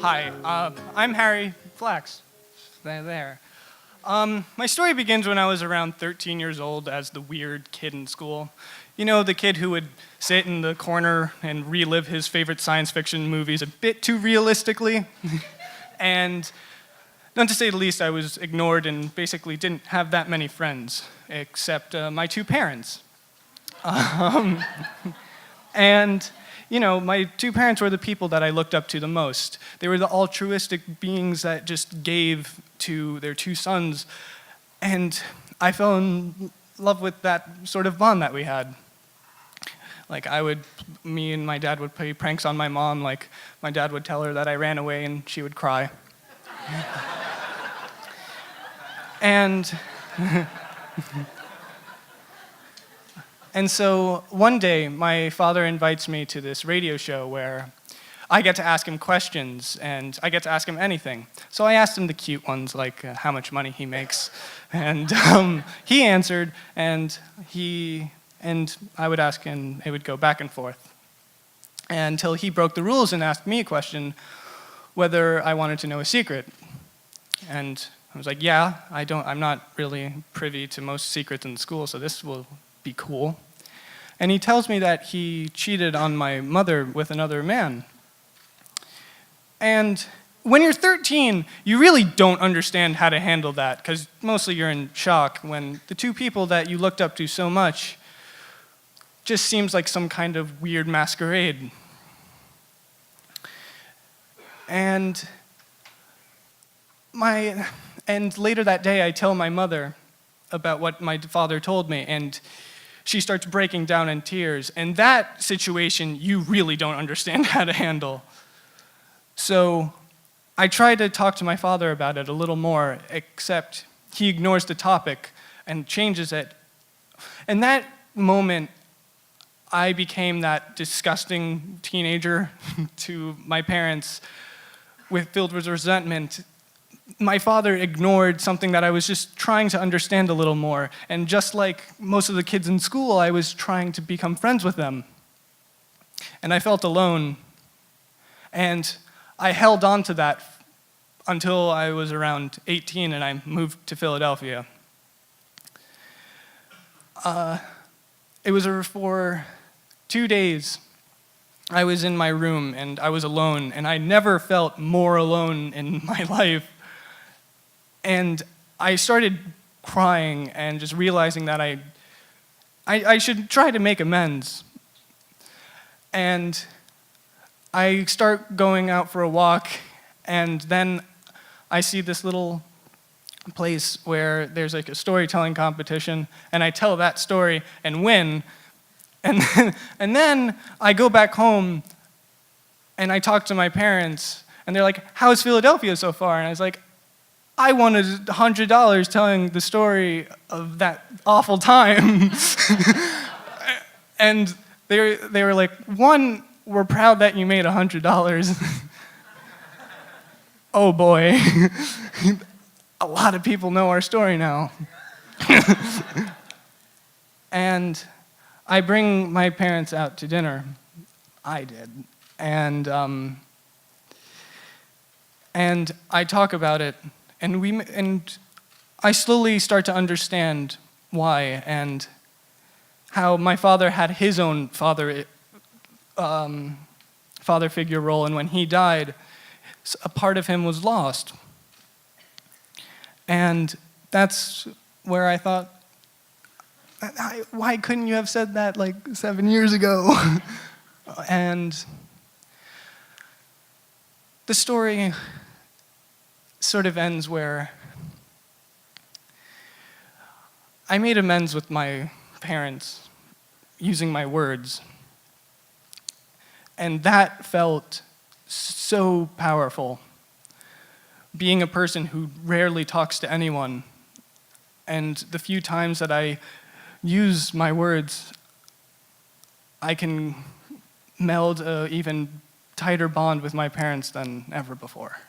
Hi, I'm Harry Flax. There. My story begins when I was around 13 years old as the weird kid in school. You know, the kid who would sit in the corner and relive his favorite science fiction movies a bit too realistically. And not to say the least, I was ignored and basically didn't have that many friends, except my two parents. And you know, my two parents were the people that I looked up to the most. They were the altruistic beings that just gave to their two sons. And I fell in love with that sort of bond that we had. Like me and my dad would play pranks on my mom. Like my dad would tell her that I ran away and she would cry. And so one day, my father invites me to this radio show where I get to ask him questions, and I get to ask him anything. So I asked him the cute ones, like how much money he makes. And he answered, and I would ask, and it would go back and forth. Until he broke the rules and asked me a question, whether I wanted to know a secret. And I was like, yeah, I'm not really privy to most secrets in school, so this will be cool. And he tells me that he cheated on my mother with another man. And when you're 13, you really don't understand how to handle that, because mostly you're in shock when the two people that you looked up to so much just seems like some kind of weird masquerade. And later that day, I tell my mother about what my father told me, and she starts breaking down in tears. And that situation, you really don't understand how to handle. So I try to talk to my father about it a little more, except he ignores the topic and changes it. In that moment, I became that disgusting teenager to my parents filled with resentment. My father ignored something that I was just trying to understand a little more. And just like most of the kids in school, I was trying to become friends with them. And I felt alone. And I held on to that until I was around 18 and I moved to Philadelphia. It was for 2 days. I was in my room and I was alone, and I never felt more alone in my life. And I started crying and just realizing that I should try to make amends. And I start going out for a walk, and then I see this little place where there's like a storytelling competition, and I tell that story and win. And then I go back home and I talk to my parents, and they're like, "How's Philadelphia so far?" And I was like, I wanted $100 telling the story of that awful time. And they were like, one, we're proud that you made $100. Oh boy, a lot of people know our story now. And I bring my parents out to dinner. I did. And I talk about it. And I slowly start to understand why and how my father had his own father figure role, and when he died, a part of him was lost. And that's where I thought, why couldn't you have said that like 7 years ago? And the story sort of ends where I made amends with my parents using my words. And that felt so powerful. Being a person who rarely talks to anyone, and the few times that I use my words, I can meld an even tighter bond with my parents than ever before.